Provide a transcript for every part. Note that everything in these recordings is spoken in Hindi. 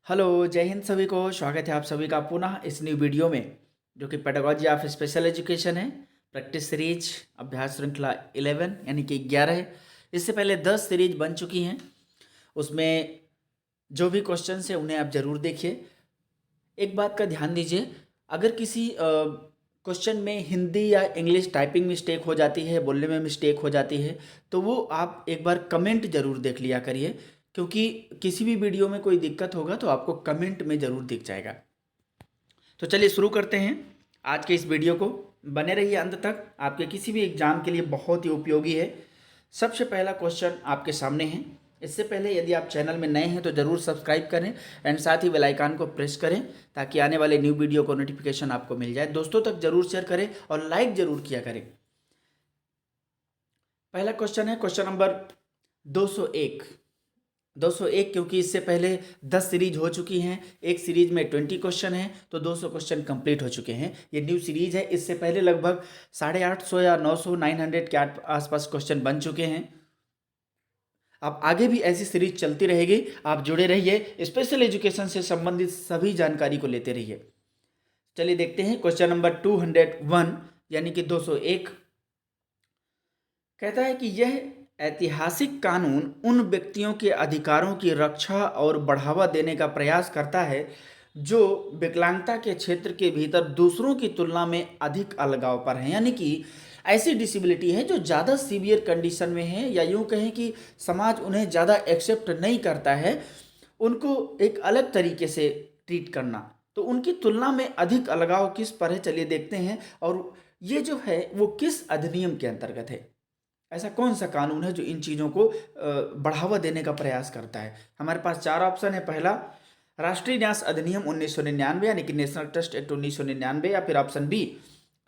हेलो, जय हिंद सभी को। स्वागत है आप सभी का पुनः इस न्यू वीडियो में, जो कि पेडागोजी ऑफ स्पेशल एजुकेशन है। प्रैक्टिस सीरीज अभ्यास श्रृंखला 11 यानी कि 11 है। इससे पहले 10 सीरीज बन चुकी हैं। उसमें जो भी क्वेश्चन है उन्हें आप ज़रूर देखिए। एक बात का ध्यान दीजिए, अगर किसी क्वेश्चन में हिंदी या इंग्लिश टाइपिंग मिस्टेक हो जाती है, बोलने में मिस्टेक हो जाती है, तो वो आप एक बार कमेंट ज़रूर देख लिया करिए, क्योंकि किसी भी वीडियो में कोई दिक्कत होगा तो आपको कमेंट में ज़रूर दिख जाएगा। तो चलिए शुरू करते हैं आज के इस वीडियो को। बने रहिए अंत तक, आपके किसी भी एग्जाम के लिए बहुत ही उपयोगी है। सबसे पहला क्वेश्चन आपके सामने है। इससे पहले यदि आप चैनल में नए हैं तो ज़रूर सब्सक्राइब करें एंड साथ ही बेल आइकन को प्रेस करें, ताकि आने वाले न्यू वीडियो को नोटिफिकेशन आपको मिल जाए। दोस्तों तक जरूर शेयर करें और लाइक ज़रूर किया करें। पहला क्वेश्चन है क्वेश्चन नंबर 201। 201 क्योंकि इससे पहले 10 सीरीज हो चुकी हैं। एक सीरीज में 20 क्वेश्चन है, तो 200 क्वेश्चन कंप्लीट हो चुके हैं। ये न्यू सीरीज है। इससे पहले लगभग 850 या 900 900 के आसपास क्वेश्चन बन चुके हैं। अब आगे भी ऐसी सीरीज चलती रहेगी। आप जुड़े रहिए, स्पेशल एजुकेशन से संबंधित सभी जानकारी को लेते रहिए। चलिए देखते हैं क्वेश्चन नंबर 201 यानी कि 201। कहता है कि यह ऐतिहासिक कानून उन व्यक्तियों के अधिकारों की रक्षा और बढ़ावा देने का प्रयास करता है जो विकलांगता के क्षेत्र के भीतर दूसरों की तुलना में अधिक अलगाव पर हैं। यानी कि ऐसी डिसेबिलिटी है जो ज़्यादा सीवियर कंडीशन में है, या यूँ कहें कि समाज उन्हें ज़्यादा एक्सेप्ट नहीं करता है, उनको एक अलग तरीके से ट्रीट करना। तो उनकी तुलना में अधिक अलगाव किस पर है, चलिए देखते हैं। और ये जो है वो किस अधिनियम के अंतर्गत है। ऐसा कौन सा कानून है जो इन चीज़ों को बढ़ावा देने का प्रयास करता है। हमारे पास चार ऑप्शन है। पहला, राष्ट्रीय न्यास अधिनियम 1999 यानी कि नेशनल ट्रस्ट एक्ट 1999, या फिर ऑप्शन बी,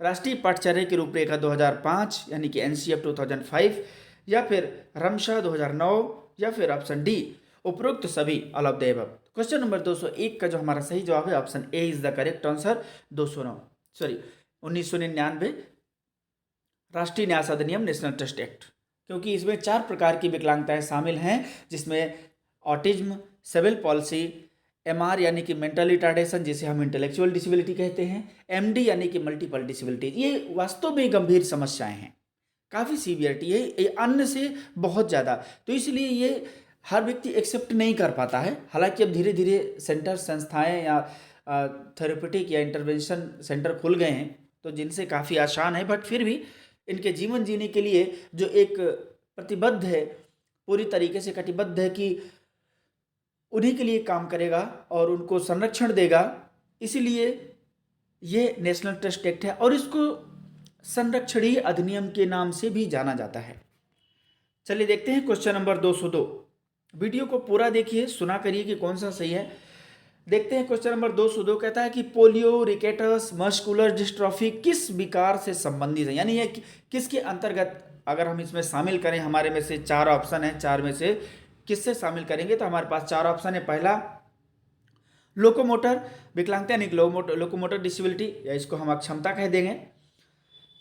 राष्ट्रीय पाठ्यचर्या की रूपरेखा 2005 यानी कि एनसीएफ 2005, या फिर रमशा 2009, या फिर ऑप्शन डी, उपरोक्त सभी all of the above. Question number 201 का जो हमारा सही जवाब है option A is the correct answer. 209 sorry 1999 राष्ट्रीय न्यास अधिनियम नेशनल ट्रस्ट एक्ट, क्योंकि इसमें 4 प्रकार की विकलांगताएं शामिल हैं, जिसमें ऑटिज्म, सेबल पॉलिसी, एमआर यानी कि मेंटल रिटार्डेशन जिसे हम इंटेलेक्चुअल डिसेबिलिटी कहते हैं, एमडी यानी कि मल्टीपल डिसेबिलिटी। ये वास्तव में गंभीर समस्याएं हैं, काफ़ी सीवियरिटी है ये अन्य से बहुत ज़्यादा। तो इसलिए ये हर व्यक्ति एक्सेप्ट नहीं कर पाता है। हालांकि अब धीरे धीरे सेंटर, संस्थाएं या थेरेपेटिक या इंटरवेंशन सेंटर खुल गए हैं, तो जिनसे काफ़ी आसान है, बट फिर भी इनके जीवन जीने के लिए जो एक प्रतिबद्ध है, पूरी तरीके से कटिबद्ध है कि उन्हीं के लिए काम करेगा और उनको संरक्षण देगा। इसीलिए ये नेशनल ट्रस्ट एक्ट है और इसको संरक्षणीय अधिनियम के नाम से भी जाना जाता है। चलिए देखते हैं क्वेश्चन नंबर 202। वीडियो को पूरा देखिए, सुना करिए कि कौन सा सही है। देखते हैं क्वेश्चन नंबर 202 कहता है कि पोलियो, रिकेटस, मस्कुलर डिस्ट्रॉफी किस विकार से संबंधित है। यानी ये किसके अंतर्गत, अगर हम इसमें शामिल करें, हमारे में से 4 ऑप्शन है, 4 में से किससे शामिल करेंगे, तो हमारे पास 4 ऑप्शन है। पहला, लोकोमोटर विकलांगता यानी लोकोमोटर डिसेबिलिटी, या इसको हम अक्षमता कह देंगे।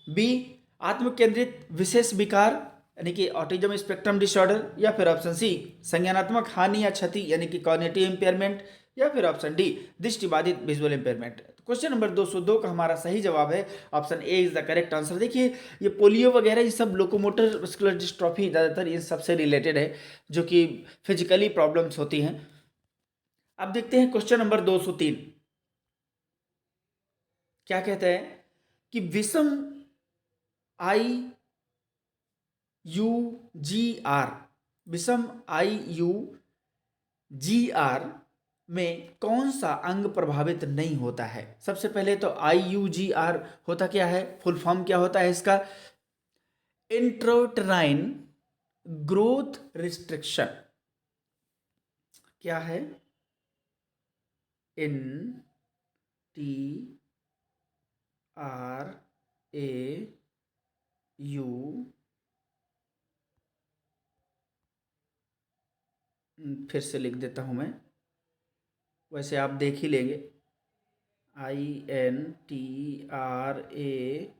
बी, आत्म केंद्रित विशेष विकार यानी कि ऑटिज्म स्पेक्ट्रम डिसऑर्डर, या फिर ऑप्शन सी, संज्ञानात्मक हानि या क्षति यानी कि कॉग्निटिव इंपेयरमेंट, या फिर ऑप्शन डी, दृष्टिबाधित विजुअल इंपेयरमेंट। क्वेश्चन नंबर 202 का हमारा सही जवाब है option A is the correct answer. देखिए, ये पोलियो वगैरह ये सब लोकोमोटर मस्कुलर डिस्ट्रॉफी ज़्यादातर इन सबसे रिलेटेड है, जो कि फिजिकली प्रॉब्लम्स होती हैं। अब देखते हैं क्वेश्चन नंबर 203 क्या कहते हैं कि विषम आई यू जी आर, विषम आई यू जी आर में कौन सा अंग प्रभावित नहीं होता है। सबसे पहले तो आई यू जी आर होता क्या है, फुल फॉर्म क्या होता है इसका, इंट्रोटराइन ग्रोथ रिस्ट्रिक्शन। क्या है, इन टी आर ए यू, फिर से लिख देता हूं मैं, वैसे आप देख ही लेंगे। I N T R A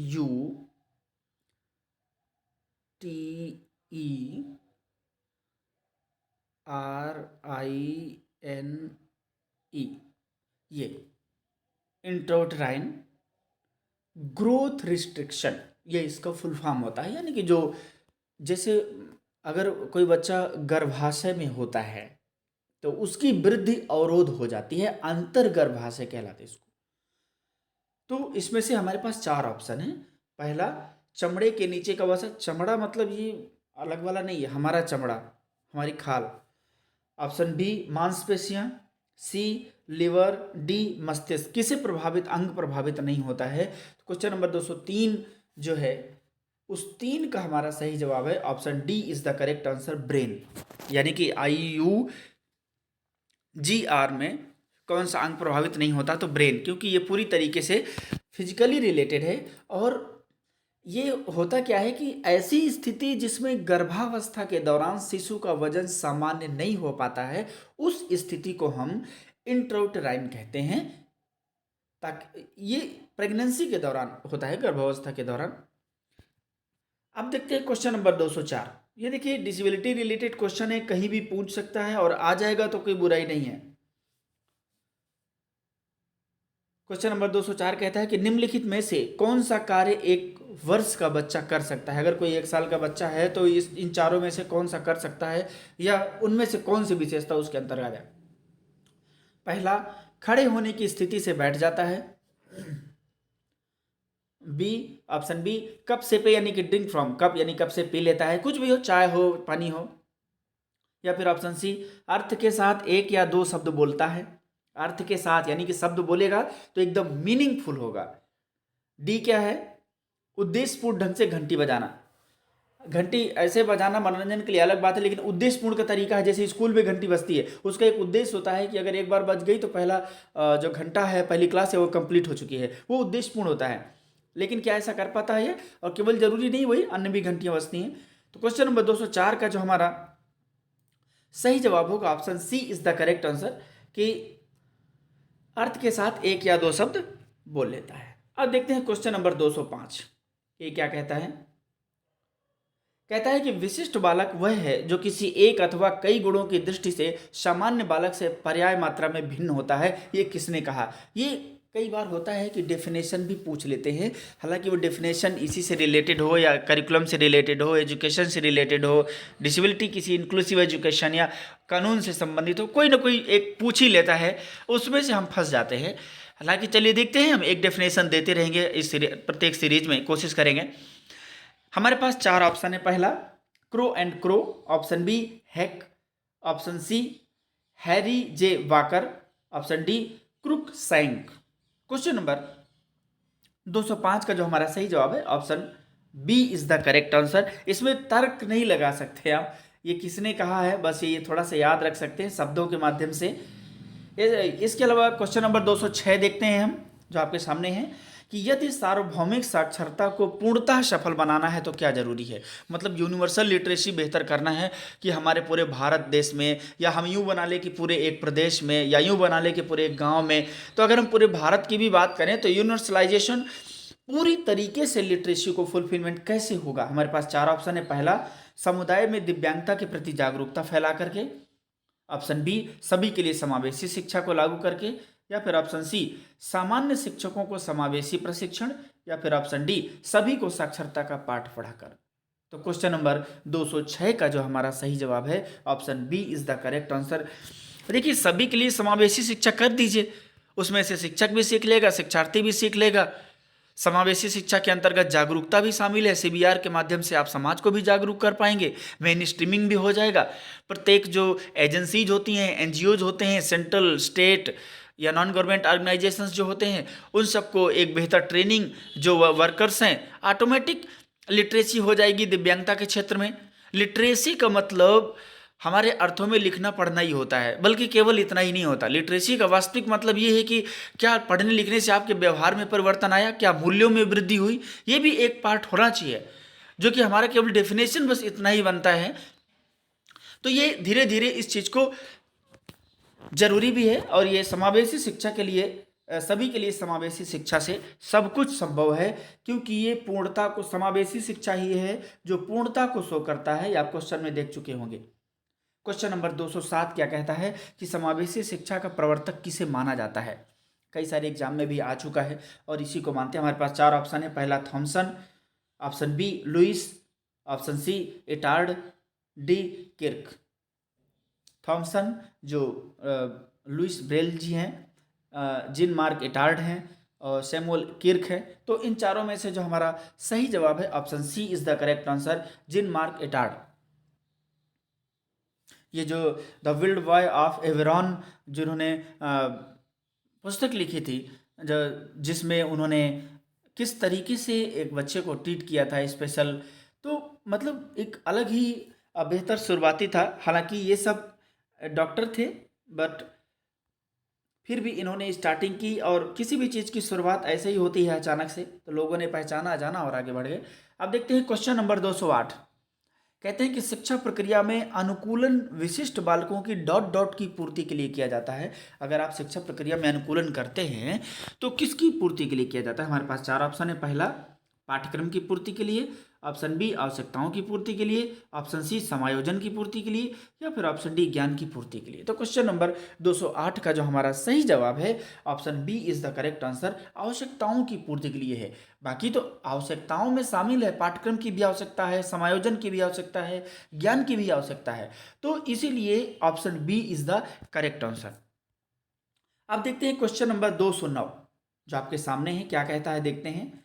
U T E R I N E, ये इंट्राउटेराइन ग्रोथ रिस्ट्रिक्शन, ये इसका फुल फॉर्म होता है। यानी कि जो, जैसे अगर कोई बच्चा गर्भाशय में होता है तो उसकी वृद्धि अवरोध हो जाती है, अंतर गर्भाशय कहलाते हैं इसको। तो इसमें से हमारे पास चार ऑप्शन है। पहला, चमड़े के नीचे का वसा, चमड़ा मतलब ये अलग वाला नहीं है, हमारा चमड़ा, हमारी खाल। ऑप्शन बी, मांसपेशियां। सी, लिवर। डी, मस्तिष्क। किसे प्रभावित, अंग प्रभावित नहीं होता है। तो क्वेश्चन नंबर 203 जो है, उस 3 का हमारा सही जवाब है option D is the correct answer, brain. यानी कि IUGR में कौन सा अंग प्रभावित नहीं होता, तो ब्रेन, क्योंकि ये पूरी तरीके से फिजिकली रिलेटेड है। और ये होता क्या है कि ऐसी स्थिति जिसमें गर्भावस्था के दौरान शिशु का वजन सामान्य नहीं हो पाता है, उस स्थिति को हम इंट्राउटेराइन कहते हैं। ताकि ये प्रेगनेंसी के दौरान होता है, गर्भावस्था के दौरान। अब देखते हैं क्वेश्चन नंबर 204। ये देखिए डिसेबिलिटी रिलेटेड क्वेश्चन है, कहीं भी पूछ सकता है और आ जाएगा तो कोई बुराई नहीं है। क्वेश्चन नंबर 204 कहता है कि निम्नलिखित में से कौन सा कार्य 1 वर्ष का बच्चा कर सकता है। अगर कोई 1 साल का बच्चा है तो इन चारों में से कौन सा कर सकता है, या उनमें से कौन सी विशेषता उसके अंतर्गत आ जाए। पहला, खड़े होने की स्थिति से बैठ जाता है। बी, ऑप्शन बी, कप से पे यानी कि ड्रिंक फ्रॉम कप, यानी कप से पी लेता है, कुछ भी हो, चाय हो, पानी हो। या फिर ऑप्शन सी, अर्थ के साथ 1 या 2 शब्द बोलता है। अर्थ के साथ यानी कि शब्द बोलेगा तो एकदम मीनिंगफुल होगा। डी क्या है, उद्देश्यपूर्ण ढंग से घंटी बजाना। घंटी ऐसे बजाना मनोरंजन के लिए अलग बात है, लेकिन उद्देश्यपूर्ण का तरीका है, जैसे स्कूल में घंटी बजती है, उसका एक उद्देश्य होता है कि अगर एक बार बज गई तो पहला जो घंटा है, पहली क्लास है वो कंप्लीट हो चुकी है, वो उद्देश्यपूर्ण होता है। लेकिन क्या ऐसा कर पाता है ये, और केवल जरूरी नहीं, वही अन्य भी घंटियां बजती हैं। तो क्वेश्चन नंबर 204 का जो हमारा सही जवाब होगा option C is the correct answer, कि अर्थ के साथ 1 या 2 शब्द बोल लेता है। अब देखते हैं क्वेश्चन नंबर 205, ये क्या कहता है। कहता है कि विशिष्ट बालक वह है जो किसी एक अथवा कई गुणों की दृष्टि से सामान्य बालक से पर्याय मात्रा में भिन्न होता है। ये किसने कहा। ये कई बार होता है कि डेफिनेशन भी पूछ लेते हैं, हालांकि वो डेफिनेशन इसी से रिलेटेड हो, या करिकुलम से रिलेटेड हो, एजुकेशन से रिलेटेड हो, डिसेबिलिटी किसी इंक्लूसिव एजुकेशन या कानून से संबंधित हो, कोई ना कोई एक पूछ ही लेता है, उसमें से हम फंस जाते हैं। हालांकि चलिए देखते हैं, हम एक डेफिनेशन देते रहेंगे इस प्रत्येक सीरीज में, कोशिश करेंगे। हमारे पास 4 ऑप्शन है। पहला, Crow and Crow. Option B, Hack. Option C, Harry J Walker. Option D, Crook Sank. Question number 205 का जो हमारा सही जवाब है option B is the correct answer. इसमें तर्क नहीं लगा सकते आप, ये किसने कहा है, बस ये थोड़ा सा याद रख सकते हैं शब्दों के माध्यम से। इसके अलावा क्वेश्चन नंबर 206 देखते हैं हम, जो आपके सामने है, कि यदि सार्वभौमिक साक्षरता को पूर्णतः सफल बनाना है तो क्या जरूरी है। मतलब यूनिवर्सल लिटरेसी बेहतर करना है कि हमारे पूरे भारत देश में, या हम यूँ बना ले कि पूरे एक प्रदेश में, या यूँ बना ले कि पूरे एक गांव में। तो अगर हम पूरे भारत की भी बात करें तो यूनिवर्सलाइजेशन पूरी तरीके से लिटरेसी को फुलफिलमेंट कैसे होगा। हमारे पास 4 ऑप्शन है। पहला, समुदाय में दिव्यांगता के प्रति जागरूकता फैला करके। ऑप्शन बी, सभी के लिए समावेशी शिक्षा को लागू करके। या फिर ऑप्शन सी, सामान्य शिक्षकों को समावेशी प्रशिक्षण। या फिर ऑप्शन डी, सभी को साक्षरता का पाठ पढ़ाकर। तो क्वेश्चन नंबर 206 का जो हमारा सही जवाब है option B is the correct answer. देखिए, सभी के लिए समावेशी शिक्षा कर दीजिए, उसमें से शिक्षक भी सीख लेगा, शिक्षार्थी भी सीख लेगा। समावेशी शिक्षा के अंतर्गत जागरूकता भी शामिल है, CBR के माध्यम से आप समाज को भी जागरूक कर पाएंगे, मेन स्ट्रीमिंग भी हो जाएगा। प्रत्येक जो एजेंसीज होती हैं, NGOज होते हैं, सेंट्रल, स्टेट या नॉन गवर्नमेंट ऑर्गेनाइजेशंस जो होते हैं, उन सबको एक बेहतर ट्रेनिंग, जो वर्कर्स हैं, ऑटोमेटिक लिटरेसी हो जाएगी दिव्यांगता के क्षेत्र में। लिटरेसी का मतलब हमारे अर्थों में लिखना पढ़ना ही होता है, बल्कि केवल इतना ही नहीं होता। लिटरेसी का वास्तविक मतलब ये है कि क्या पढ़ने लिखने से आपके व्यवहार में परिवर्तन आया, क्या मूल्यों में वृद्धि हुई, ये भी एक पार्ट होना चाहिए, जो कि हमारा केवल डेफिनेशन बस इतना ही बनता है। तो ये धीरे धीरे इस चीज़ को जरूरी भी है, और ये समावेशी शिक्षा के लिए, सभी के लिए समावेशी शिक्षा से सब कुछ संभव है, क्योंकि ये पूर्णता को, समावेशी शिक्षा ही है जो पूर्णता को शो करता है। ये आप क्वेश्चन में देख चुके होंगे। क्वेश्चन नंबर 207 क्या कहता है कि समावेशी शिक्षा का प्रवर्तक किसे माना जाता है। कई सारे एग्जाम में भी आ चुका है और इसी को मानते हैं। हमारे पास 4 ऑप्शन है। पहला Thomson, option B Louis, option C Itard, D Kirk. Thomson जो लुइस ब्रेल जी हैं, जिन मार्क इटार्ड हैं और सैमुअल किर्क है। तो इन चारों में से जो हमारा सही जवाब है option C is the correct answer, Jean Marc Itard. ये जो the wild boy of Aveyron जिन्होंने पुस्तक लिखी थी, जो जिसमें उन्होंने किस तरीके से एक बच्चे को ट्रीट किया था स्पेशल, तो मतलब एक अलग ही बेहतर शुरुआती था। हालांकि ये सब डॉक्टर थे, बट फिर भी इन्होंने स्टार्टिंग की, और किसी भी चीज़ की शुरुआत ऐसे ही होती है अचानक से, तो लोगों ने पहचाना जाना और आगे बढ़ गए। अब देखते हैं क्वेश्चन नंबर 208। कहते हैं कि शिक्षा प्रक्रिया में अनुकूलन विशिष्ट बालकों की डॉट डॉट की पूर्ति के लिए किया जाता है। अगर आप शिक्षा प्रक्रिया में अनुकूलन करते हैं तो किसकी पूर्ति के लिए किया जाता है। हमारे पास 4 ऑप्शन है। पहला पाठ्यक्रम की पूर्ति के लिए, ऑप्शन बी आवश्यकताओं की पूर्ति के लिए, ऑप्शन सी समायोजन की पूर्ति के लिए, या फिर ऑप्शन डी ज्ञान की पूर्ति के लिए। तो क्वेश्चन नंबर 208 का जो हमारा सही जवाब है option B is the correct answer, आवश्यकताओं की पूर्ति के लिए है। बाकी तो आवश्यकताओं में शामिल है पाठ्यक्रम की भी आवश्यकता है, समायोजन की भी आवश्यकता है, ज्ञान की भी आवश्यकता है, तो इसीलिए option B is the correct answer. अब देखते हैं क्वेश्चन नंबर 209 जो आपके सामने है, क्या कहता है देखते हैं।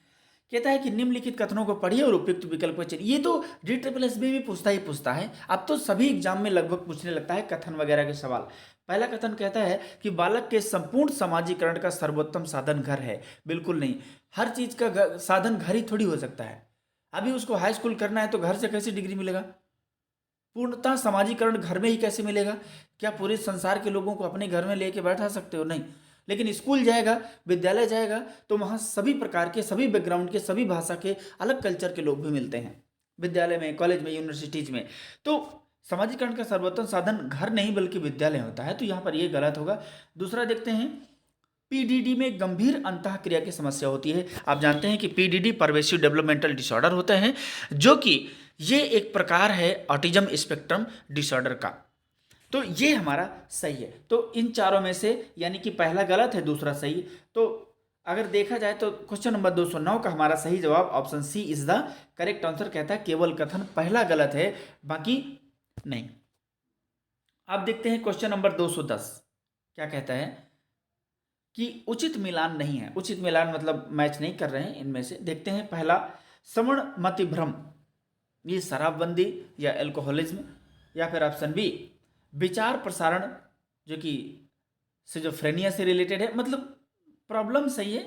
कहता है कि निम्नलिखित कथनों को पढ़िए और उपयुक्त विकल्प को चुनिए। ये तो DSSB भी पूछता है। अब तो सभी एग्जाम में लगभग पूछने लगता है कथन वगैरह के सवाल। पहला कथन कहता है कि बालक के संपूर्ण समाजीकरण का सर्वोत्तम साधन घर है। बिल्कुल नहीं, हर चीज का साधन घर ही थोड़ी हो सकता है। अभी उसको हाई स्कूल करना है तो घर से कैसे डिग्री मिलेगा? पूर्णतः समाजीकरण घर में ही कैसे मिलेगा? क्या पूरे संसार के लोगों को अपने घर में लेके बैठा सकते हो? नहीं। लेकिन स्कूल जाएगा, विद्यालय जाएगा, तो वहाँ सभी प्रकार के, सभी बैकग्राउंड के, सभी भाषा के, अलग कल्चर के लोग भी मिलते हैं विद्यालय में, कॉलेज में, यूनिवर्सिटीज में। तो समाजीकरण का सर्वोत्तम साधन घर नहीं बल्कि विद्यालय होता है, तो यहाँ पर ये गलत होगा। दूसरा देखते हैं, पीडीडी में गंभीर अंतःक्रिया की समस्या होती है। आप जानते हैं कि पीडीडी परवेसिव डेवलपमेंटल डिसऑर्डर होते हैं, जो कि ये एक प्रकार है ऑटिज्म स्पेक्ट्रम डिसऑर्डर का। तो ये हमारा सही है। तो इन चारों में से यानी कि पहला गलत है, दूसरा सही। तो अगर देखा जाए तो क्वेश्चन नंबर 209 का हमारा सही जवाब option C is the correct answer कहता है। केवल कथन पहला गलत है, बाकी नहीं। अब देखते हैं क्वेश्चन नंबर 210 क्या कहता है कि उचित मिलान नहीं है। उचित मिलान मतलब मैच नहीं कर रहे हैं इनमें से। देखते हैं पहला, श्रवण मति भ्रम, ये शराबबंदी या एल्कोहलिज्म, या फिर ऑप्शन बी विचार प्रसारण जो कि सिजोफ्रेनिया से रिलेटेड है। मतलब प्रॉब्लम सही है,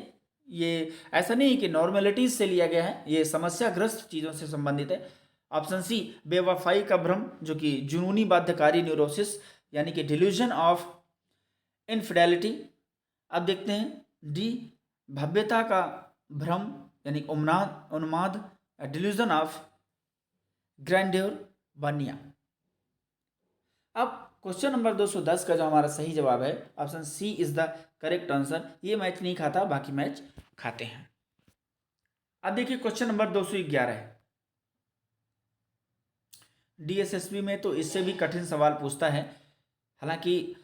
ये ऐसा नहीं है कि नॉर्मेलिटीज से लिया गया है, ये समस्याग्रस्त चीज़ों से संबंधित है। ऑप्शन सी बेवफाई का भ्रम जो कि जुनूनी बाध्यकारी न्यूरोसिस यानी कि डिल्यूजन ऑफ इनफिडेलिटी। अब देखते हैं डी भव्यता का भ्रम यानी उन्माद डिल्यूजन ऑफ ग्रैंड्योर बनिया। अब क्वेश्चन नंबर 210 का जो हमारा सही जवाब है option C is the correct answer. ये मैच नहीं खाता, बाकी मैच खाते हैं। अब देखिए क्वेश्चन नंबर 211 है। DSSB में तो इससे भी कठिन सवाल पूछता है। हालांकि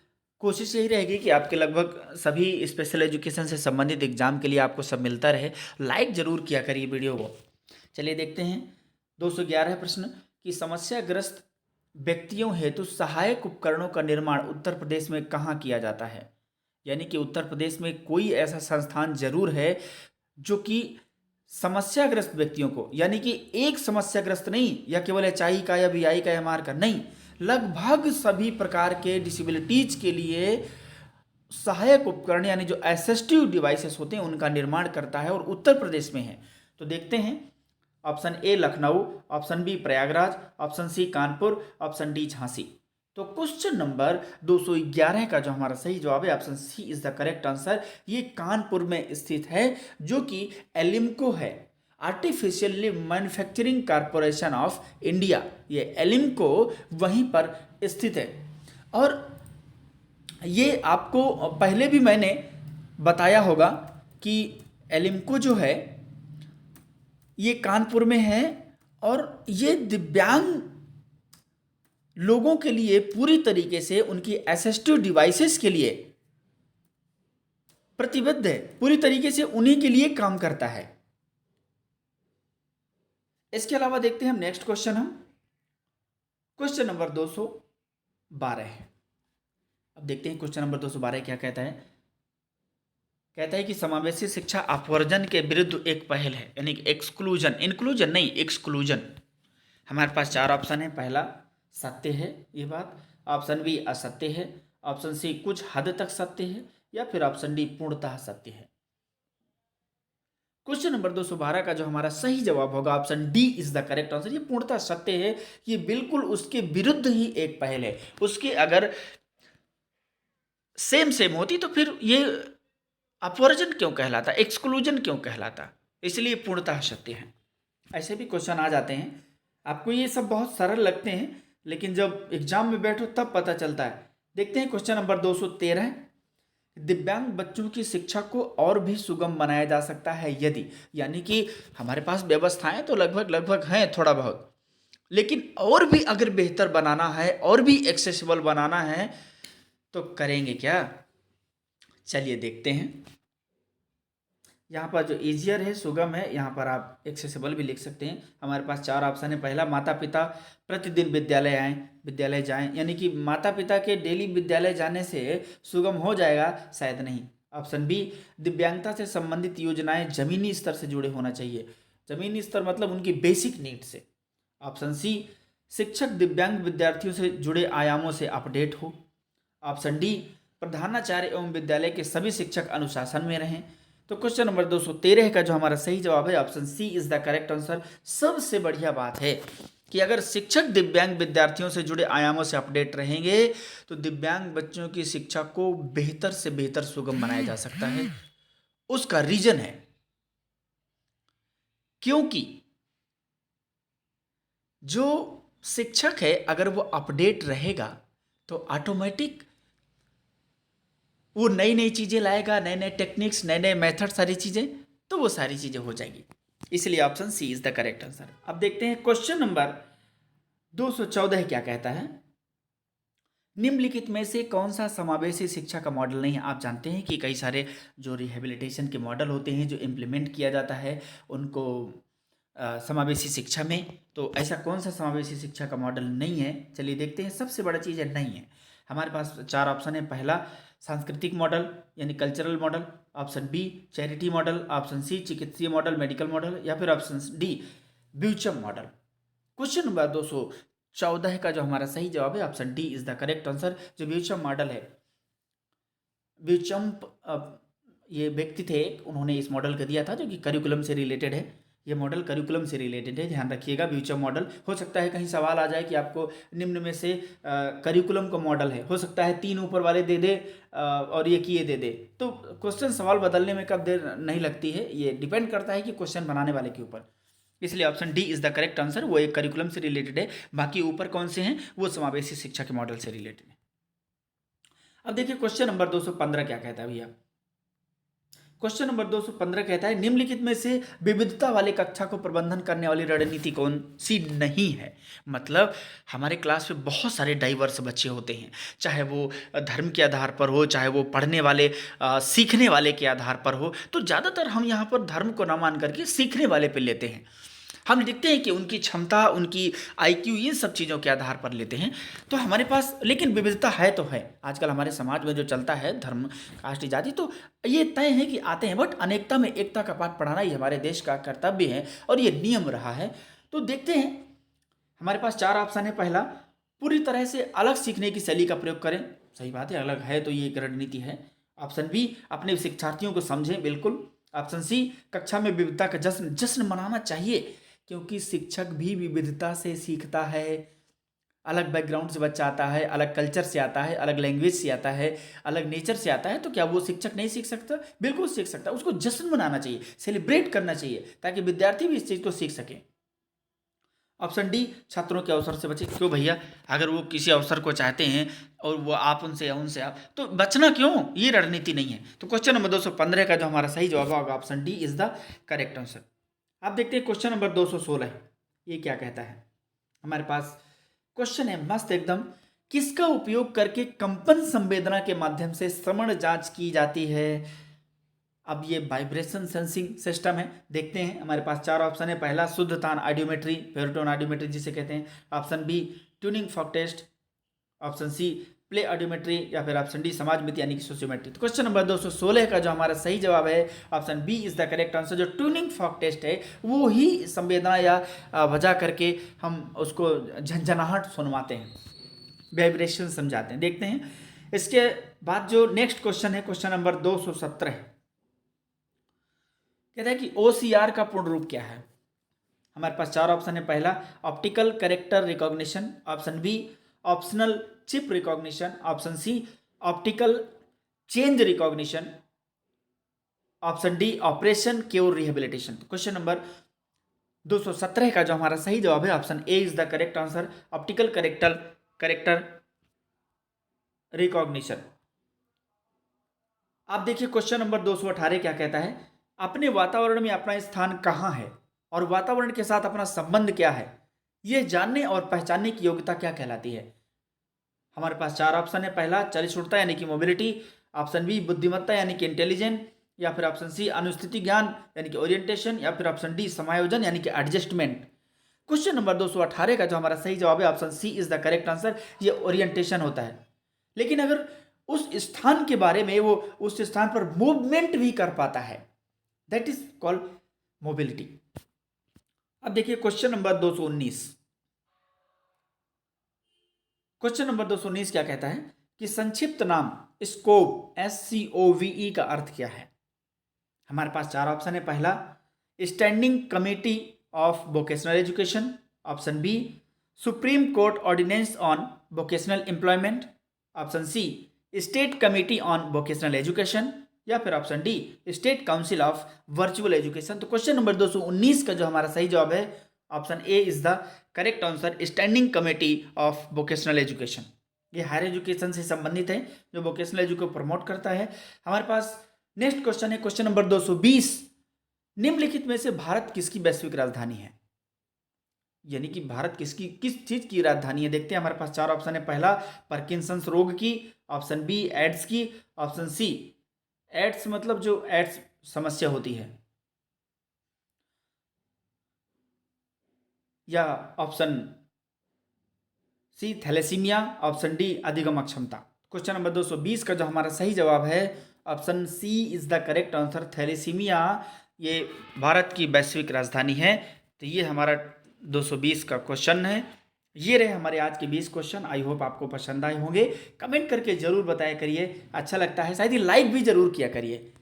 कोशिश यही रहेगी कि आपके लगभग सभी स्पेशल एजुकेशन से संबंधित एग्जाम के लिए आपको सब मिलता रहे। लाइक जरूर किया करिए वीडियो को। चलिए देखते हैं 211 प्रश्न कि समस्याग्रस्त व्यक्तियों हेतु सहायक उपकरणों का निर्माण उत्तर प्रदेश में कहाँ किया जाता है। यानी कि उत्तर प्रदेश में कोई ऐसा संस्थान जरूर है जो कि समस्याग्रस्त व्यक्तियों को, यानी कि एक समस्याग्रस्त नहीं या केवल HI का या BI का या MR का नहीं, लगभग सभी प्रकार के डिसेबिलिटीज के लिए सहायक उपकरण यानी जो असिस्टिव डिवाइसेस होते हैं उनका निर्माण करता है और उत्तर प्रदेश में है। तो देखते हैं option A Lucknow, option B Prayagraj, option C Kanpur, option D Jhansi. तो क्वेश्चन नंबर 211 का जो हमारा सही जवाब है option C is the correct answer. ये कानपुर में स्थित है जो कि एलिम्को है, artificially manufacturing corporation of India. ये एलिम्को वहीं पर स्थित है। और ये आपको पहले भी मैंने बताया होगा कि एलिम्को जो है ये कानपुर में है और ये दिव्यांग लोगों के लिए पूरी तरीके से उनकी असिस्टिव डिवाइसेस के लिए प्रतिबद्ध है, पूरी तरीके से उन्हीं के लिए काम करता है। इसके अलावा देखते हैं हम नेक्स्ट क्वेश्चन, हम क्वेश्चन नंबर 212 है। अब देखते हैं क्वेश्चन नंबर 212 क्या कहता है। कहता है कि समावेशी शिक्षा अपवर्जन के विरुद्ध एक पहल है, यानी कि एक्सक्लूजन, इंक्लूजन नहीं, एक्सक्लूजन। हमारे पास चार ऑप्शन है। पहला सत्य है ये बात, ऑप्शन बी असत्य है, ऑप्शन सी कुछ हद तक सत्य है, या फिर ऑप्शन डी पूर्णतः सत्य है। क्वेश्चन नंबर 212 का जो हमारा सही जवाब होगा option D is the correct answer. ये पूर्णतः सत्य है, ये बिल्कुल उसके विरुद्ध ही एक पहल है। उसके अगर सेम सेम होती तो फिर ये अपवर्जन क्यों कहलाता, एक्सक्लूजन क्यों कहलाता, इसलिए पूर्णतः सत्य है। ऐसे भी क्वेश्चन आ जाते हैं, आपको ये सब बहुत सरल लगते हैं, लेकिन जब एग्जाम में बैठो तब पता चलता है। देखते हैं क्वेश्चन नंबर 213, दिव्यांग बच्चों की शिक्षा को और भी सुगम बनाया जा सकता है यदि, यानी कि हमारे पास व्यवस्थाएं तो लगभग हैं थोड़ा बहुत, लेकिन और भी अगर बेहतर बनाना है और भी एक्सेसिबल बनाना है तो करेंगे क्या? चलिए देखते हैं। यहाँ पर जो ईजियर है, सुगम है, यहाँ पर आप एक्सेसिबल भी लिख सकते हैं। हमारे पास चार ऑप्शन है। पहला माता पिता प्रतिदिन विद्यालय जाएं, यानी कि माता पिता के डेली विद्यालय जाने से सुगम हो जाएगा, शायद नहीं। ऑप्शन बी दिव्यांगता से संबंधित योजनाएं जमीनी स्तर से जुड़े होना चाहिए, जमीनी स्तर मतलब उनकी बेसिक नीड से। ऑप्शन सी शिक्षक दिव्यांग विद्यार्थियों से जुड़े आयामों से अपडेट हो। ऑप्शन डी प्रधानाचार्य एवं विद्यालय के सभी शिक्षक अनुशासन में रहें। तो क्वेश्चन नंबर 213 का जो हमारा सही जवाब है option C is the correct answer. सबसे बढ़िया बात है कि अगर शिक्षक दिव्यांग विद्यार्थियों से जुड़े आयामों से अपडेट रहेंगे तो दिव्यांग बच्चों की शिक्षा को बेहतर से बेहतर सुगम बनाया जा सकता है। उसका रीजन है क्योंकि जो शिक्षक है अगर वो अपडेट रहेगा तो ऑटोमेटिक वो नई नई चीज़ें लाएगा, नए नए टेक्निक्स, नए नए मेथड, सारी चीज़ें, तो वो सारी चीज़ें हो जाएगी। इसलिए option C is the correct answer. अब देखते हैं क्वेश्चन नंबर 214 क्या कहता है। निम्नलिखित में से कौन सा समावेशी शिक्षा का मॉडल नहीं है? आप जानते हैं कि कई सारे जो रिहेबिलिटेशन के मॉडल होते हैं जो इम्प्लीमेंट किया जाता है उनको समावेशी शिक्षा में, तो ऐसा कौन सा समावेशी शिक्षा का मॉडल नहीं है? चलिए देखते हैं। सबसे बड़ा चीज़ है नहीं है। हमारे पास चार ऑप्शन है। पहला सांस्कृतिक मॉडल यानी cultural model, option B charity model, option C चिकित्सीय मॉडल मेडिकल मॉडल, या फिर option D Beauchamp model. Question number 214 का जो हमारा सही जवाब है option D is the correct answer. जो ब्यूचम मॉडल है, ब्यूचम ये व्यक्ति थे, उन्होंने इस मॉडल को दिया था जो कि करिकुलम से रिलेटेड है। ये मॉडल करिकुलम से रिलेटेड है, ध्यान रखिएगा। ब्यूचम मॉडल हो सकता है कहीं सवाल आ जाए कि आपको निम्न में से करिकुलम का मॉडल है, हो सकता है 3 ऊपर वाले दे दे और ये किए दे दे, तो क्वेश्चन सवाल बदलने में कब देर नहीं लगती है, ये डिपेंड करता है कि क्वेश्चन बनाने वाले के ऊपर। इसलिए option D is the correct answer. वो एक करिकुलम से रिलेटेड है, बाकी ऊपर कौन से हैं वो समावेशी शिक्षा के मॉडल से रिलेटेड है। अब देखिए क्वेश्चन नंबर 215 क्या कहता है भैया। क्वेश्चन नंबर 215 कहता है निम्नलिखित में से विविधता वाले कक्षा को प्रबंधन करने वाली रणनीति कौन सी नहीं है? मतलब हमारे क्लास में बहुत सारे डाइवर्स बच्चे होते हैं, चाहे वो धर्म के आधार पर हो, चाहे वो पढ़ने वाले सीखने वाले के आधार पर हो, तो ज़्यादातर हम यहाँ पर धर्म को ना मान करके सीखने वाले पे लेते हैं। हम देखते हैं कि उनकी क्षमता, उनकी आईक्यू, इन सब चीज़ों के आधार पर लेते हैं। तो हमारे पास लेकिन विविधता है तो है। आजकल हमारे समाज में जो चलता है धर्म, कास्ट, जाति, तो ये तय है कि आते हैं, बट अनेकता में एकता का पाठ पढ़ाना ही हमारे देश का कर्तव्य है और ये नियम रहा है। तो देखते हैं, हमारे पास चार ऑप्शन है। पहला पूरी तरह से अलग सीखने की शैली का प्रयोग करें, सही बात है, अलग है तो ये एक रणनीति है। ऑप्शन बी अपने शिक्षार्थियों को समझें, बिल्कुल। ऑप्शन सी कक्षा में विविधता का जश्न मनाना चाहिए, क्योंकि शिक्षक भी विविधता से सीखता है। अलग बैकग्राउंड से बच्चा आता है, अलग कल्चर से आता है, अलग लैंग्वेज से आता है, अलग नेचर से आता है, तो क्या वो शिक्षक नहीं सीख सकता? बिल्कुल सीख सकता है। उसको जश्न मनाना चाहिए, सेलिब्रेट करना चाहिए, ताकि विद्यार्थी भी इस चीज़ को सीख सके। ऑप्शन डी छात्रों के अवसर से बचे। क्यों भैया, अगर वो किसी अवसर को चाहते हैं और वो आप उनसे आप तो बचना क्यों? ये रणनीति नहीं है। तो क्वेश्चन नंबर 215 का जो हमारा सही जवाब होगा option D is the correct answer. आप देखते हैं क्वेश्चन नंबर 216 ये क्या कहता है। हमारे पास क्वेश्चन है मस्त एकदम। किसका उपयोग करके कंपन संवेदना के माध्यम से श्रवण जांच की जाती है? अब ये वाइब्रेशन सेंसिंग सिस्टम है। देखते हैं, हमारे पास चार ऑप्शन है। पहला शुद्ध तान ऑडियोमेट्री, फेरोटोन ऑडियोमेट्री जिसे कहते हैं। Option B tuning fork test, option C play audiometry, या फिर ऑप्शन डी समाजमिति यानी कि सोशियोमेट्री। तो क्वेश्चन नंबर 216 का जो हमारा सही जवाब है option B is the correct answer. जो ट्यूनिंग फॉक टेस्ट है वो ही संवेदना या वजह करके हम उसको झंझनाहट सुनवाते हैं, वाइब्रेशन समझाते हैं। देखते हैं इसके बाद जो नेक्स्ट क्वेश्चन है, क्वेश्चन नंबर 217 कहता है कि OCR का पूर्ण रूप क्या है? हमारे पास चार ऑप्शन है। पहला optical character recognition, option B optional chip recognition, option C optical change recognition, option D operation cure rehabilitation. तो क्वेश्चन नंबर 217 का जो हमारा सही जवाब है option A is the correct answer, optical character recognition. आप देखिए क्वेश्चन नंबर 218 क्या कहता है? अपने वातावरण में अपना स्थान कहाँ है और वातावरण के साथ अपना संबंध क्या है, यह जानने और पहचानने की योग्यता क्या कहलाती है? हमारे पास चार ऑप्शन है। पहला चलिष्णुता यानी कि मोबिलिटी, ऑप्शन बी बुद्धिमत्ता यानी कि इंटेलिजेंट, या फिर ऑप्शन सी अनुस्थिति ज्ञान यानी कि ओरिएंटेशन, या फिर ऑप्शन डी समायोजन यानी कि एडजस्टमेंट। क्वेश्चन नंबर 218 का जो हमारा सही जवाब है option C is the correct answer, ये ओरिएंटेशन होता है। लेकिन अगर उस स्थान के बारे में वो उस स्थान पर मूवमेंट भी कर पाता है, दैट इज कॉल्ड मोबिलिटी। अब देखिए क्वेश्चन नंबर 219। क्वेश्चन नंबर 219 क्या कहता है कि संक्षिप्त नाम स्कोव SCOVE का अर्थ क्या है? हमारे पास चार ऑप्शन है। पहला standing committee of vocational education, option B supreme court ordinance on vocational employment, option C state committee on vocational education, या फिर option D state council of virtual education. तो क्वेश्चन नंबर 219 का जो हमारा सही जवाब है option A is the correct answer, standing committee of vocational education. ये हायर एजुकेशन से संबंधित है, जो वोकेशनल एजुकेशन को प्रमोट करता है। हमारे पास नेक्स्ट क्वेश्चन है, क्वेश्चन नंबर 220। निम्नलिखित में से भारत किसकी वैश्विक राजधानी है? यानी कि भारत किस चीज की राजधानी है? देखते हैं, हमारे पास चार ऑप्शन है। पहला पार्किंसंस रोग की, ऑप्शन बी एड्स की, ऑप्शन सी एड्स मतलब जो एड्स समस्या होती है, या option C thalassaemia, option D अधिगम अक्षमता। क्वेश्चन नंबर 220 का जो हमारा सही जवाब है option C is the correct answer, thalassaemia ये भारत की वैश्विक राजधानी है। तो ये हमारा 220 का क्वेश्चन है। ये रहे हमारे आज के 20 क्वेश्चन। आई होप आपको पसंद आए होंगे। कमेंट करके जरूर बताया करिए, अच्छा लगता है शायद ही लाइक भी जरूर किया करिए,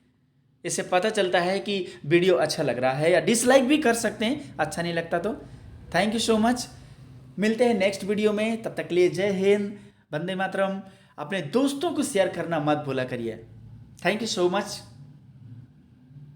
इससे पता चलता है कि वीडियो अच्छा लग रहा है। या डिसलाइक भी कर सकते हैं अच्छा नहीं लगता तो। थैंक यू सो मच, मिलते हैं नेक्स्ट वीडियो में। तब तक के लिए जय हिंद, वंदे मातरम। अपने दोस्तों को शेयर करना मत भूला करिए। Thank you so much.